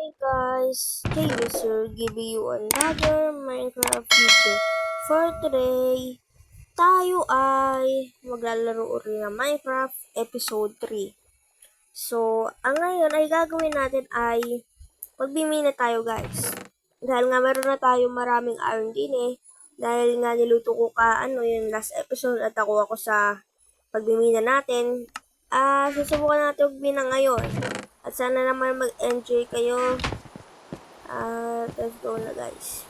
Hi guys, User giving you another Minecraft video. For today, tayo ay maglalaro ulit ng Minecraft Episode 3. So, ang ngayon ay gagawin natin ay magbimina tayo guys. Dahil nga meron na tayo maraming iron din dahil nga niluto ko yung last episode at ako sa pagbimina natin. Susubukan natin magbina ngayon. At sana naman mag-enjoy kayo. Let's go na guys.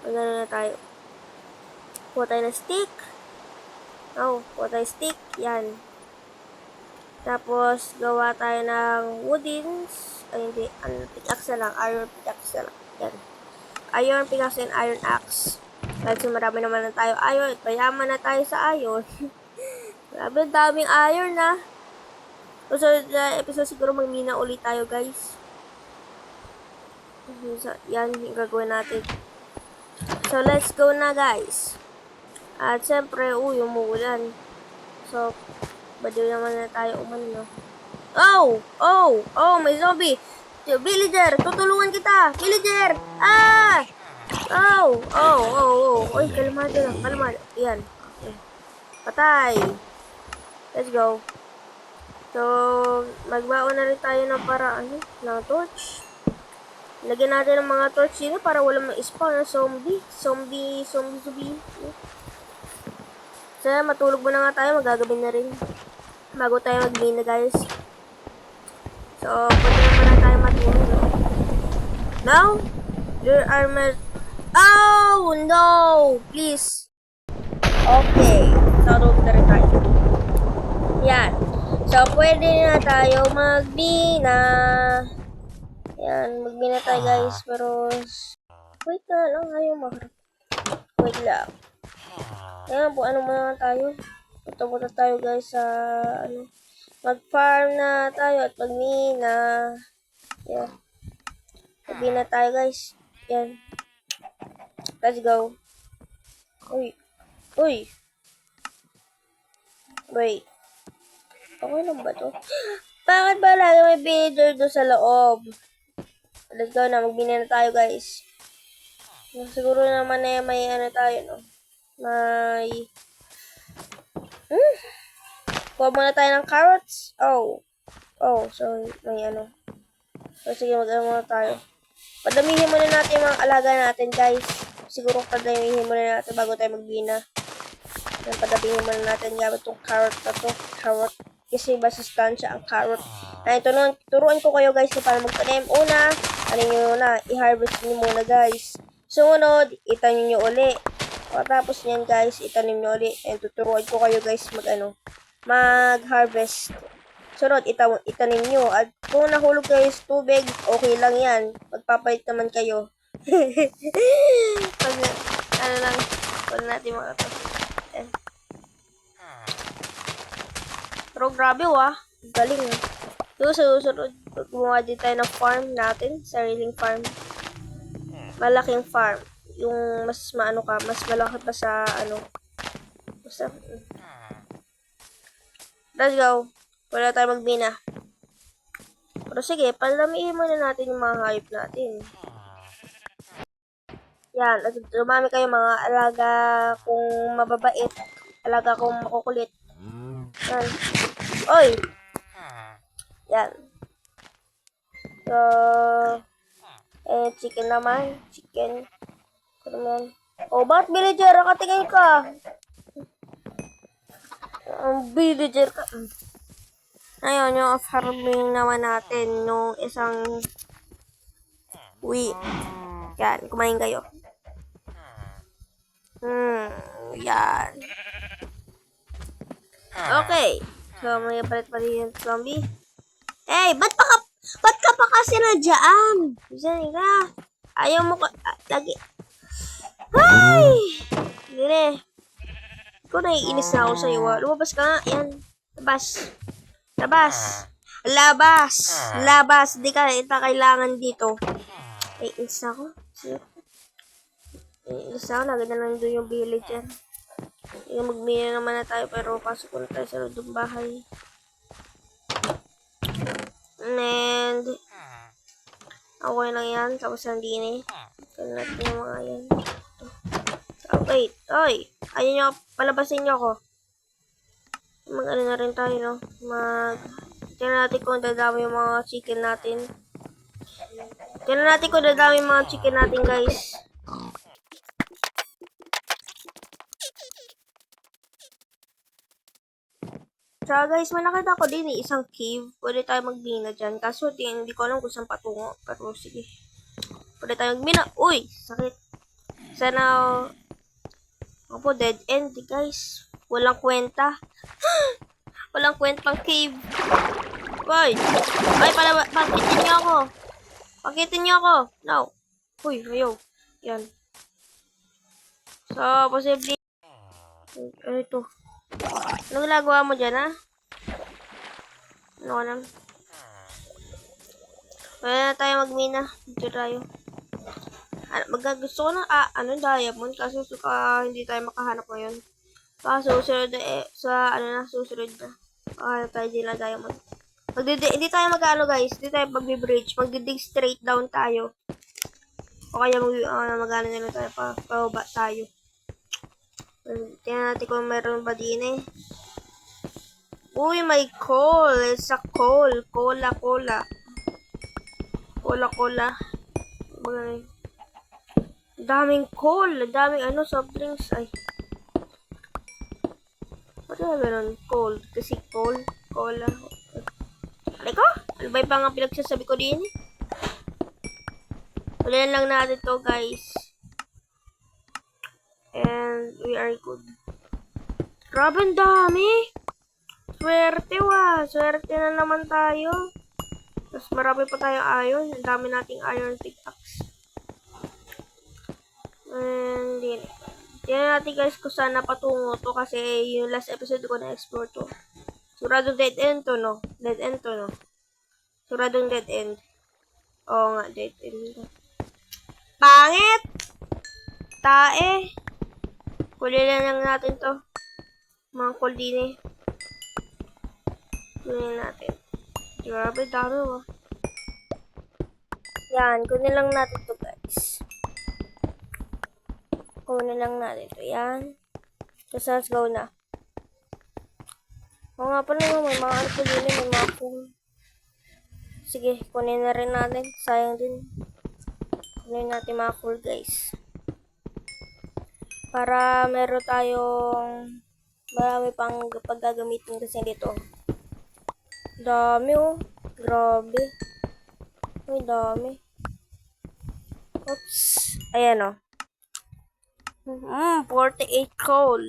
Magano na tayo. Kuha tayo ng stick. Kuha tayo stick. Yan. Tapos, gawa tayo ng woodens. Ay, hindi. Pickaxe na lang. Iron pickaxe na lang. Yan. Iron pickaxe and iron axe. Kasi marami naman na tayo iron. At mayaman na tayo sa iron. Grabe, daming iron na. So, sa episode siguro magmina ulit tayo guys. Yan yung gagawin natin. So, let's go na guys. At syempre, umuulan. So, badiw naman na tayo umano. May zombie. Villager, tutulungan kita. Villager! Uy, kalmado lang, kalmado. Yan. Okay. Patay. Let's go. So, magbaon na rin tayo ng ng torch. Lagyan natin ng mga torch dito para walang ma-spawn na zombie. So, matulog muna nga tayo. Magagabi na rin. Bago tayo mag-mina, guys. So, pwede naman na tayo matulog. Now, your armor... Oh, no! Please. Okay. Tulog na rin tayo. Yan. So, pwede na tayo magbina. Yan, magbina tayo guys. Pero, wait na lang. Ayaw maharap. Wait lang. Yan, ano muna tayo. Punta tayo guys sa, mag-farm na tayo at magmina. Yan. Magbina tayo guys. Yan. Let's go. Uy. Wait. Okay lang ba to? Bakit ba lagi may villager doon sa loob? Let's go na. Magbina na tayo, guys. Siguro naman may tayo, no? Kuha muna tayo ng carrots. So, may So, sige, muna tayo. Padamihin muna natin yung mga alaga natin, guys. Siguro padamihin muna natin bago tayo magbina. Padamihin muna natin gamit itong carrot na to. Carrot. Kasi masustansya ang carrot. Turuan ko kayo guys kung paano magtanim. Una, i-harvest nyo muna guys. Sumunod, itanim nyo uli. Tapos nyan guys, itanim nyo uli. And tuturuan ko kayo guys mag-harvest. Sunod, itanim nyo. At kung nahulog kayo sa tubig, okay lang yan. Magpapalit naman kayo. Wala natin mga to. Pero grabe galing So, susunod, gumawa din tayo ng farm natin. Sariling farm. Malaking farm. Yung mas mas malaki pa sa Basta. Let's go. Wala tayo magbina. Pero sige, palamihin muna natin yung mga hayop natin. Yan. At dumami kayo mga alaga kung mababait. Alaga kung makukulit. Yan. Oy! Yan. So, chicken naman. Chicken. Bakit villager? Nakatingin ka. Villager ka. Ayun, yung farming naman natin nung isang Yan, kumain kayo. Yan. Okay. So, may palit pa rin yung zombie. Hey, ba't ka pa kasi nandiyan? Diyan ka. Ayaw mo lagi. Ay! Hindi. Ikaw naiinis na ako sa'yo. Lumabas ka nga. Yan. Labas. Hindi ka kailangan dito. Naiinis na ako. Lagi na lang doon yung villager. Magmina naman na tayo pero pasok na tayo sa loob ng bahay. And Okay lang yan. Tapos nandini. Kaya natin yung mga yan. So, wait. Oy! Ayun nyo. Palabasin nyo ako. Mag-ano na rin tayo, no? Tingnan natin kung dadami yung mga chicken natin. Tingnan natin kung dadami yung mga chicken natin, guys. So guys, may nakita ko din isang cave. Pwede tayo magbina dyan. Kaso hindi ko alam kung saan patungo. Pero sige. Pwede tayo magbina. Uy! Sakit. Sana po dead end guys. Walang kwenta. Walang kwentang cave. Uy! Ay, pakitin niyo ako. Pakitin niyo ako. No. Uy, ayaw. Yan. So, posible. Ano ito? Ano ginagawa mo dyan, ha? Ano ko lang? Wala na tayo magmina. Dito tayo. Gusto ko ng diamond kaso hindi tayo makahanap ngayon. Susunod susunod na. Tayo din na diamond. Hindi tayo guys. Hindi tayo magbe-bridge. Magdidig straight down tayo. O kaya mag-ano na lang tayo pababa tayo. Tingnan natin kung meron ba din eh. Uy, may coal. It's a coal. Cola. Daming coal. Daming soft drinks. Ay. Ba't na meron coal? Kasi coal. Cola. Alay ko? Ano ba yung pang pinagsasabi ko din? Ulihan lang natin to guys. And we are good. Grabe ang dami! Swerte Swerte na naman tayo. Tapos marami pa tayong iron. Ang dami nating iron pickaxe. And yun. Tingnan natin guys kung saan napatungo to kasi yung last episode ko na-explore to. Siguradong dead end to, no? Siguradong dead end. Oo nga, dead end. Pangit! Tae! Kulilan lang natin to. Mga kuldini. Kunin natin. Grabe, dami Yan, kunin lang natin to guys. Kunin lang natin to. Yan. Tapos let's go na. O nga pala may mga kuldini, may mga kung. Sige, kunin na rin natin. Sayang din. Kunin natin mga cool guys. Para meron tayong marami pang paggagamitin kasi dito. Dami Grabe. Ay, dami. Oops. Ayan 48 coal.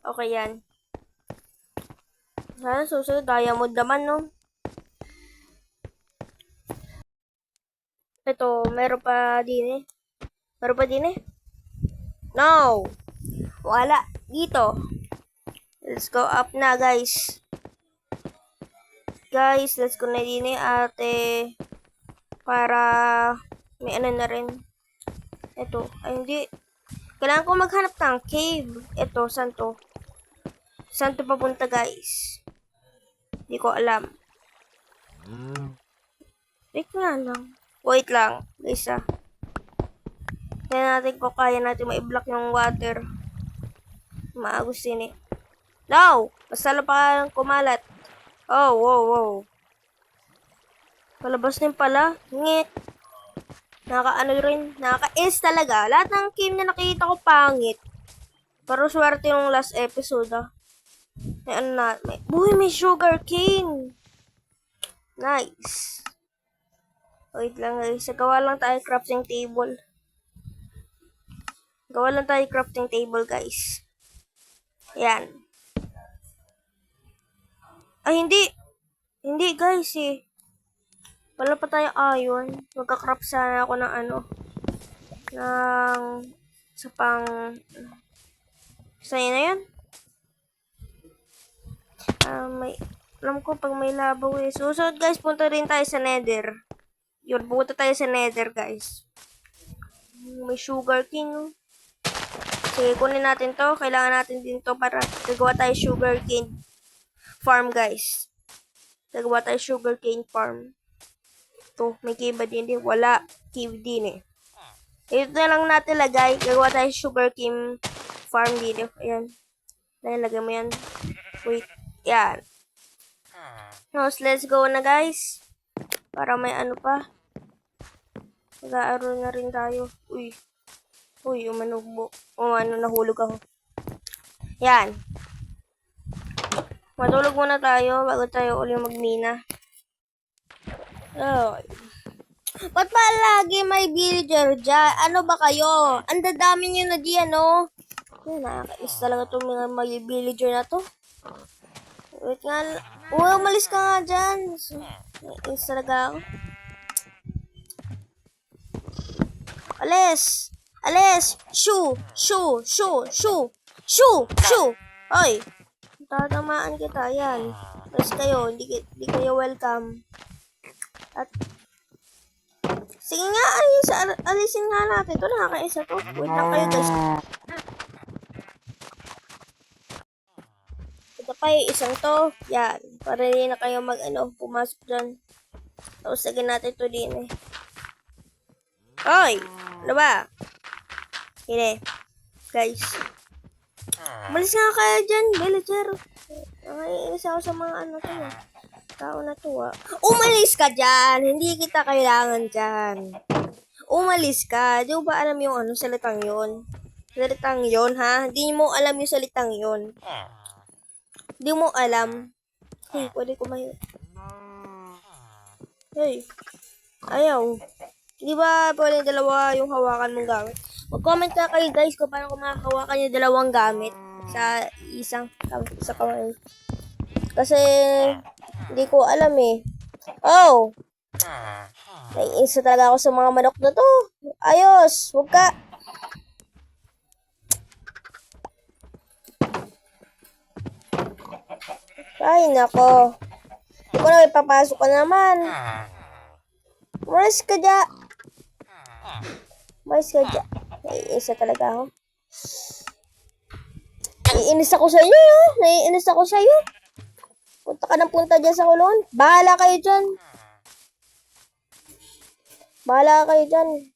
Okay yan. Sana susunod diamond naman Ito, meron pa din No! Wala. Dito. Let's go up na, guys. Guys, let's go na din ate. Para may na rin. Ito. Ay, hindi. Kailangan ko maghanap ng cave. Ito, saan to? Saan to papunta, guys? Hindi ko alam. Wait lang. Guys, Kaya natin kung kaya natin ma-block yung water. Maagos din No! Basta lang pa kumalat. Oh, wow. Palabas din pala. Ngit. Nakaka-ins talaga. Lahat ng game na nakikita ko pangit. Pero swerte yung last episode may sugar cane. Nice. Wait lang guys. Gawa lang tayo crafting table. Guys. Yan. Ay, hindi. Hindi guys Wala pa tayo iron. Magka-craft sana ako ng sa sa'yo na yan. Alam ko pag may labaw Susunod guys, punta rin tayo sa nether. Punta tayo sa nether guys. May sugar cane Sige, kunin natin to. Kailangan natin din to para gagawa tayo sugar cane farm guys. Gagawa tayo sugar cane farm. To, may cave ba din? Wala. Cave din eh. Ito na lang natin lagay. Gagawa tayo sugar cane farm dito. Ayan. Ayan, lagay mo yan. Wait. Yan. So, let's go na guys. Para may ano pa. Mag-aaro na rin tayo. Uy. Uy, umanugbo. Nahulog ako. Yan. Matulog muna tayo bago tayo uli magmina. Oh. Ba't ba lagi may villager dyan? Ano ba kayo? Ang dadami nyo na diyan, no? Yan, nakakais talaga itong mga may villager na to. Wait nga. Umalis ka nga dyan. Nakakais talaga ako. Alis! Alis! Shoo! Shoo! Shoo! Shoo! Shoo! Shoo! Hoy! Tatamaan kita. Yan. Alis kayo. Hindi kayo welcome. At sige nga, alisin nga natin. Ito nakakaisa to. Wait lang kayo guys. Ito pa yung isang to. Yan. Para hindi na kayo pumasok dyan. Tapos lagyan natin ito din eh. Hoy! Ano ba? Hindi. Guys. Malis nga kayo dyan, villager. Nakaiinis ako sa mga to eh. Tao na to ah. Umalis ka dyan! Hindi kita kailangan dyan. Umalis ka. Di mo ba alam yung salitang yun? Salitang yun, ha? Di mo alam yung salitang yun. Di mo alam. Hey, pwede kumayo. Hey. Ayaw. Di ba pwede dalawa yung hawakan mong gamit? Mag-comment ka kayo guys kung paano kung makahawakan yung dalawang gamit sa isang sa kamay. Kasi hindi ko alam eh. Oh! Naiisa talaga ako sa mga manok na to. Ayos! Huwag ka! Ay, nako. Hindi ko na ipapasok ka naman. Umalis ka dyan. Umalis ka dyan. Naiisa talaga ako. Naiinis ako sa iyo. Naiinis ako sa iyo. Punta ka ng punta dyan sa kulon. Bahala kayo dyan. Bahala kayo dyan.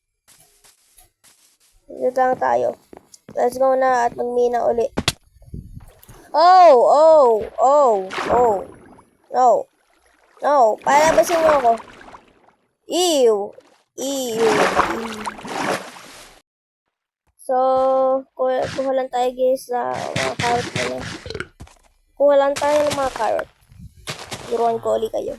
Dito lang tayo. Let's go na at magmina uli. Oh. No. Palabasin mo ako. Ew. So, kuha lang tayo guys sa mga carrot na yan. Kuha lang tayo ng mga carrot. Turuan ko ulit kayo.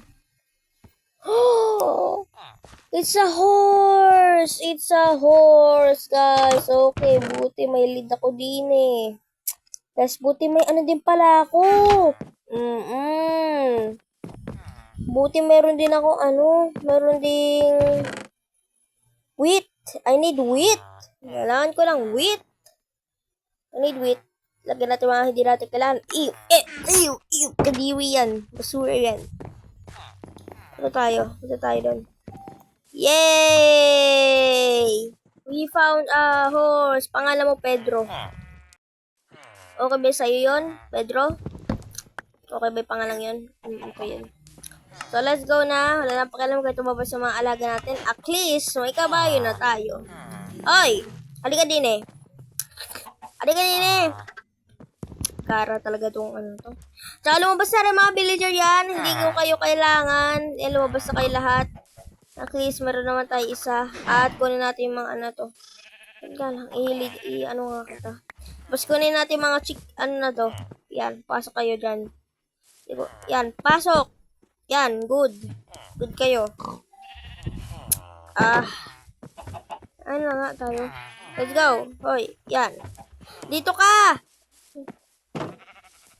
It's a horse! It's a horse, guys. Okay, buti may lead ako din eh. Tapos buti may din pala ako. Buti meron din ako meron ding wheat. I need wheat. Kailangan ko lang wheat. I need wheat. Lagyan natin mga hindi natin kailangan. Ew. Kadiwi yan. Basura yan. Ito tayo doon. Yay! We found a horse. Pangalan mo, Pedro. Okay ba sa'yo yun, Pedro? Okay ba yung pangalan yun? Okay yun. So, let's go na. Wala na pakialam kayo tumabas sa mga alaga natin. At least, may kabayo na tayo. Oy! Halika din eh. Kara talaga itong to. Tsaka lumabas na rin mga villager yan. Hindi ko kayo kailangan. Lumabas na kayo lahat. At least, meron naman tayo isa. At kunin natin yung mga to. Teka lang. Nga kita. Tapos kunin natin mga to. Yan. Pasok kayo dyan. Yan. Pasok. Yan. Good. Good kayo. Ano na nga tayo. Let's go. Hoy. Yan. Dito ka.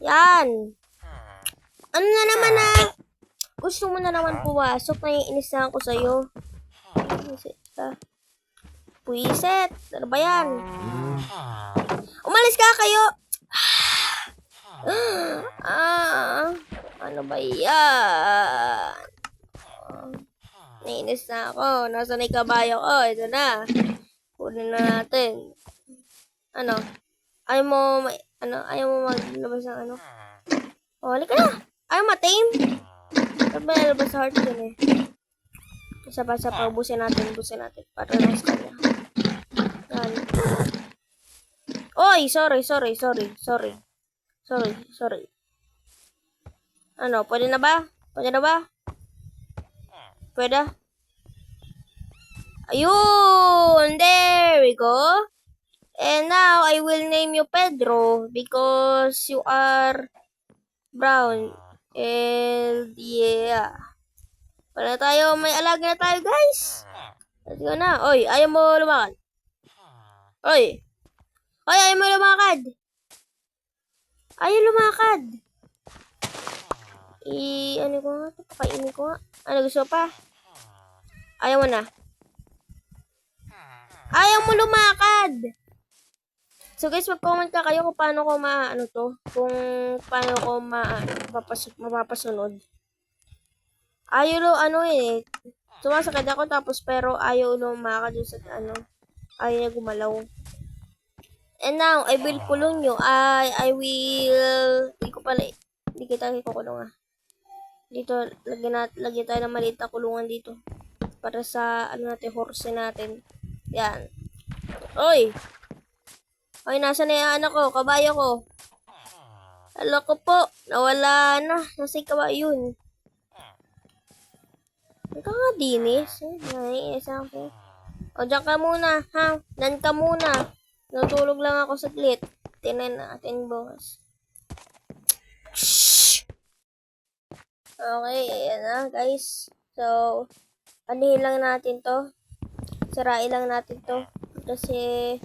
Yan. Ano na naman gusto mo na naman pumasok. Naiinis na ako sa'yo. Puiset. Ano ba yan? Umalis ka kayo. Ano ba yan? Naiinis na ako. Nasaan na kabayo ko? Ito na. Kunin na natin. Ayaw mo maglabas ng Oh, halika na. Ayaw ma-tame. Ba't ba nalabas sa heart yun eh? Isa pa, ubusin natin. Para lang sa kanya. Yan. Oy, sorry. Ano, pwede na ba? Pwede? Ayun! There we go. And now, I will name you Pedro because you are brown. And yeah. Para tayo, may alaga na tayo, guys. Let's go na. Oy, ayaw mo lumakad. Oy, ayaw mo lumakad. Ano ko nga? Pakainin ko nga. Ano gusto pa? Ayaw mo na. Ayaw mo lumakad. So guys, mag-comment ka kayo kung paano ko kung paano ko mapapasunod. Ayaw sumasakit ako tapos pero ayaw lumakad sa ayaw niya gumalaw. And now, I will kulong nyo. Hindi kita kukulong Dito, lagyan tayo ng maliit na kulungan dito. Para sa, horse natin. Yan. Oy, nasa na yung anak ko, kabayo ko. Hala ko po, nawala na. Nasa yung kabayo yun. Ito nga dinis. Naiisa ko. O, dyan ka muna, ha? Nan ka muna. Natulog lang ako saglit. Tinan natin, boss. Shhh! Okay, ayan na, guys. So, anihin lang natin to. Sarain lang natin to. Kasi,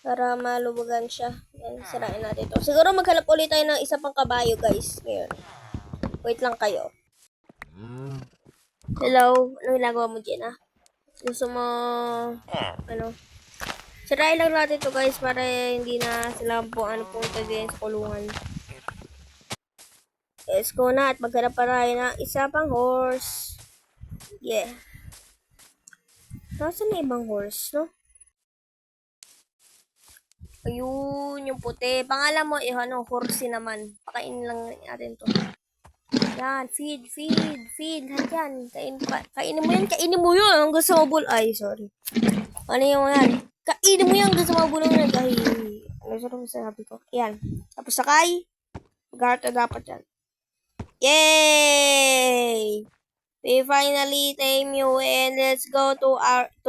para malubagan siya. Yan, sarain natin to. Siguro maghanap ulit tayo ng isa pang kabayo, guys. Ngayon. Wait lang kayo. Hello? Anong ginagawa mo dyan, Gusto mo, sirain lang natin to guys para hindi na sila punta din sa kulungan. Let's go na at maghanap pa tayo ng isa pang horse. Yeah. Nasaan na ibang horse, no? Ayun, yung puti. Pangalan mo, horse naman. Pakainin lang natin to. Yan, feed. Yan, kainin mo yun. Ang gusto mo sorry. Ano yung yan? Kainin mo yan, gusto mo bulong na dahil. Ano sabi ko? Yan. Tapos sakay. Mag-heart na dapat yan. Yay! We finally tame you and let's go to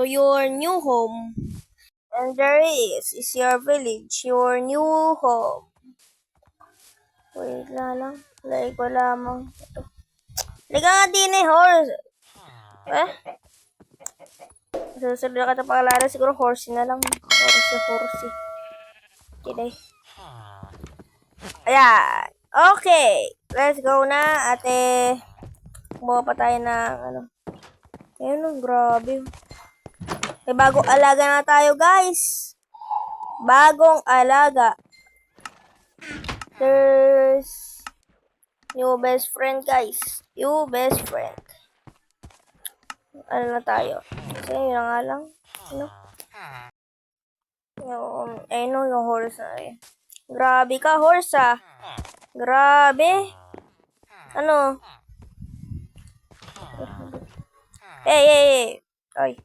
your new home. And there is your village, your new home. Wait lang. Like ko lamang. Liga nga din horse. Susunod na ka pangalan, siguro horsey na lang. Horsey. Okay. Ayan. Okay. Let's go na. Ate, kumuha pa tayo ng Ayun, grabe. May bagong alaga na tayo, guys. Bagong alaga. There's new best friend, guys. New best friend. Ano na tayo? Kasi yun nga lang. Yung horse na Grabe ka, horse Grabe. Hey. Ay.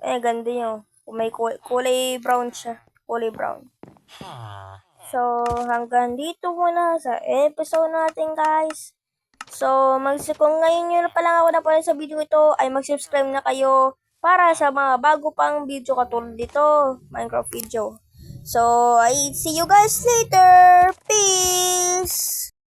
Ganda nyo. May kulay brown siya. Kulay brown. So, hanggang dito muna sa episode natin, guys. So, kung ngayon nyo pa lang ako na pala sa video ito, ay mag-subscribe na kayo para sa mga bago pang video katulad dito, Minecraft video. So, I see you guys later. Peace!